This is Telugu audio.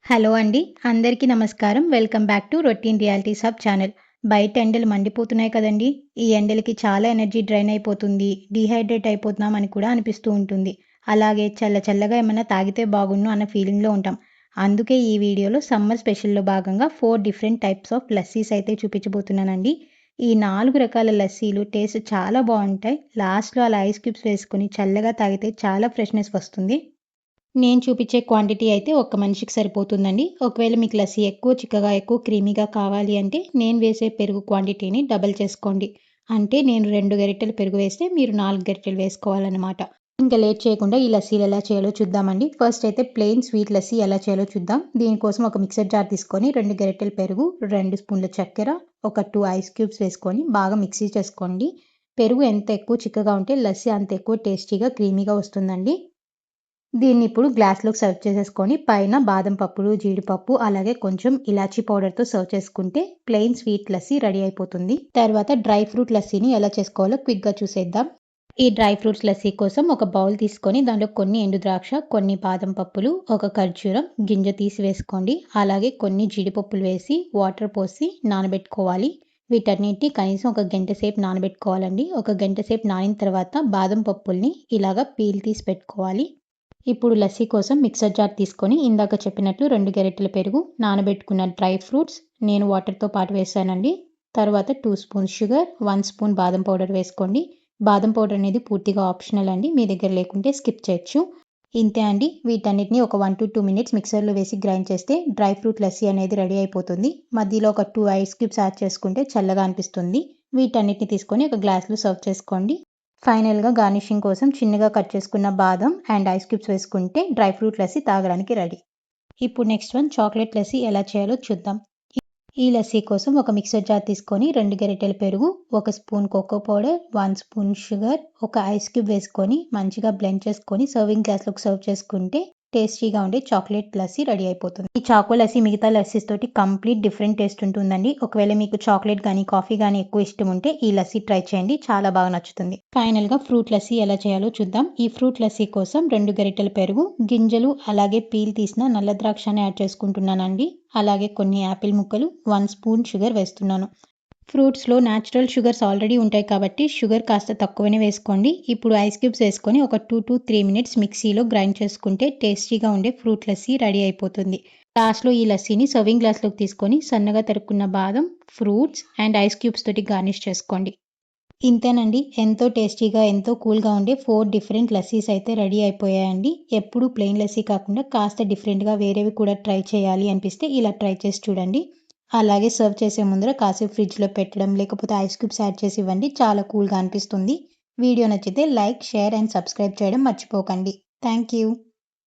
హలో అండి. అందరికీ నమస్కారం. Welcome back to routine realities hub channel. బయట ఎండలు మండిపోతున్నాయి కదండీ! ఈ ఎండలకి చాలా ఎనర్జీ డ్రైన్ అయిపోతుంది. డీహైడ్రేట్ అయిపోతున్నాం అని కూడా అనిపిస్తూ ఉంటుంది. అలాగే చల్లగా ఏమన్నా తాగితే బాగున్ను అన్న ఫీలింగ్‌లో ఉంటాం. అందుకే ఈ వీడియోలో సమ్మర్ స్పెషల్‌లో భాగంగా 4 డిఫరెంట్ టైప్స్ ఆఫ్ లస్సీస్ అయితే చూపించబోతున్నానండి. ఈ 4 రకాల లస్సీలు టేస్ట్ చాలా బావుంటాయి. లాస్ట్‌లో అలా ఐస్ క్యూబ్స్ వేసుకొని చల్లగా తాగితే చాలా ఫ్రెష్‌నెస్ వస్తుంది. నేను చూపించే క్వాంటిటీ అయితే ఒక్క మనిషికి సరిపోతుందండి. ఒకవేళ మీకు లస్సీ ఎక్కువ చిక్కగా, ఎక్కువ క్రీమీగా కావాలి అంటే నేను వేసే పెరుగు క్వాంటిటీని డబుల్ చేసుకోండి. అంటే నేను 2 గరిటెలు పెరుగు వేస్తే మీరు 4 గరిటెలు వేసుకోవాలన్నమాట. ఇంకా లేట్ చేయకుండా ఈ లస్సీలు ఎలా చేయాలో చూద్దామండి. ఫస్ట్ అయితే ప్లెయిన్ స్వీట్ లస్సీ ఎలా చేయాలో చూద్దాం. దీనికోసం ఒక మిక్సర్ జార్ తీసుకొని 2 గరిటెల పెరుగు, 2 స్పూన్ల చక్కెర, ఒక 2 ఐస్ క్యూబ్స్ వేసుకొని బాగా మిక్సీ చేసుకోండి. పెరుగు ఎంత ఎక్కువ చిక్కగా ఉంటే లస్సీ అంత ఎక్కువ టేస్టీగా, క్రీమీగా వస్తుందండి. దీన్ని ఇప్పుడు గ్లాస్‌లోకి సర్వ్ చేసేసుకొని పైన బాదం పప్పులు, జీడిపప్పు అలాగే కొంచెం ఇలాచీ పౌడర్‌తో సర్వ్ చేసుకుంటే ప్లెయిన్ స్వీట్ లస్సీ రెడీ అయిపోతుంది. తర్వాత డ్రై ఫ్రూట్ లస్సీని ఎలా చేసుకోవాలో క్విక్‌గా చూసేద్దాం. ఈ డ్రై ఫ్రూట్స్ లస్సీ కోసం ఒక బౌల్ తీసుకొని దాంట్లో కొన్ని ఎండు ద్రాక్ష, కొన్ని బాదం పప్పులు, ఒక ఖర్జూరం గింజ తీసి వేసుకోండి. అలాగే కొన్ని జీడిపప్పులు వేసి వాటర్ పోసి నానబెట్టుకోవాలి. వీటన్నిటిని కనీసం ఒక గంట సేపు నానబెట్టుకోవాలండి. ఒక గంట సేపు నానిన తర్వాత బాదం పప్పుల్ని ఇలాగా పీల్ తీసి పెట్టుకోవాలి. ఇప్పుడు లస్సీ కోసం మిక్సర్ జార్ తీసుకొని ఇందాక చెప్పినట్లు 2 గరిటెల పెరుగు, నానబెట్టుకున్న డ్రై ఫ్రూట్స్ నేను వాటర్‌తో పాటు వేశానండి. తర్వాత 2 స్పూన్స్ షుగర్, 1 స్పూన్ బాదం పౌడర్ వేసుకోండి. బాదం పౌడర్ అనేది పూర్తిగా ఆప్షనల్ అండి. మీ దగ్గర లేకుంటే స్కిప్ చేయొచ్చు. ఇంతే అండి. వీటన్నిటిని ఒక 1-2 మినిట్స్ మిక్సర్‌లో వేసి గ్రైండ్ చేస్తే డ్రై ఫ్రూట్ లస్సీ అనేది రెడీ అయిపోతుంది. మధ్యలో ఒక 2 ఐస్ క్యూబ్స్ యాడ్ చేసుకుంటే చల్లగా అనిపిస్తుంది. వీటన్నిటిని తీసుకొని ఒక గ్లాస్‌లో సర్వ్ చేసుకోండి. ఫైనల్‌గా గార్నిషింగ్ కోసం చిన్నగా కట్ చేసుకున్న బాదం అండ్ ఐస్ క్యూబ్స్ వేసుకుంటే డ్రై ఫ్రూట్ లస్సీ తాగడానికి రెడీ. ఇప్పుడు నెక్స్ట్ వన్ చాక్లెట్ లస్సీ ఎలా చేయాలో చూద్దాం. ఈ లస్సీ కోసం ఒక మిక్సర్ జార్ తీసుకొని 2 గరిటెల పెరుగు, 1 spoon cocoa powder, 1 spoon sugar, ఒక ఐస్ క్యూబ్ వేసుకొని మంచిగా బ్లెండ్ చేసుకొని సర్వింగ్ గ్లాస్‌లోకి సర్వ్ చేసుకుంటే టేస్టీగా ఉండే చాక్లెట్ లస్సీ రెడీ అయిపోతుంది. ఈ చాకో లస్సీ మిగతా లస్సీస్ తోటి కంప్లీట్ డిఫరెంట్ టేస్ట్ ఉంటుందండి. ఒకవేళ మీకు చాక్లెట్ గానీ, కాఫీ గానీ ఎక్కువ ఇష్టం ఉంటే ఈ లస్సీ ట్రై చేయండి. చాలా బాగా నచ్చుతుంది. ఫైనల్‌గా ఫ్రూట్ లస్సీ ఎలా చేయాలో చూద్దాం. ఈ ఫ్రూట్ లస్సీ కోసం 2 గరిటెల పెరుగు, గింజలు అలాగే పీల్ తీసిన నల్ల ద్రాక్షని యాడ్ చేసుకుంటున్నానండి. అలాగే కొన్ని యాపిల్ ముక్కలు, 1 స్పూన్ షుగర్ వేస్తున్నాను. ఫ్రూట్స్‌లో న్యాచురల్ షుగర్స్ ఆల్రెడీ ఉంటాయి కాబట్టి షుగర్ కాస్త తక్కువనే వేసుకోండి. ఇప్పుడు ఐస్ క్యూబ్స్ వేసుకొని ఒక 2-3 మినిట్స్ మిక్సీలో గ్రైండ్ చేసుకుంటే టేస్టీగా ఉండే ఫ్రూట్ లస్సీ రెడీ అయిపోతుంది. లాస్ట్‌లో ఈ లస్సీని సర్వింగ్ గ్లాస్‌లోకి తీసుకొని సన్నగా తరుక్కున్న బాదం, ఫ్రూట్స్ అండ్ ఐస్ క్యూబ్స్ తోటి గార్నిష్ చేసుకోండి. ఇంతేనండి. ఎంతో టేస్టీగా, ఎంతో కూల్‌గా ఉండే 4 డిఫరెంట్ లస్సీస్ అయితే రెడీ అయిపోయాయండి. ఎప్పుడు ప్లెయిన్ లస్సీ కాకుండా కాస్త డిఫరెంట్‌గా వేరేవి కూడా ట్రై చేయాలి అనిపిస్తే ఇలా ట్రై చేసి చూడండి. అలాగే సర్వ్ చేసే ముందర కాసేపు ఫ్రిడ్జ్‌లో పెట్టడం, లేకపోతే ఐస్ క్యూబ్స్ యాడ్ చేసి ఇవ్వండి. చాలా కూల్‌గా అనిపిస్తుంది. వీడియో నచ్చితే లైక్, షేర్ అండ్ సబ్స్క్రైబ్ చేయడం మర్చిపోకండి. Thank you.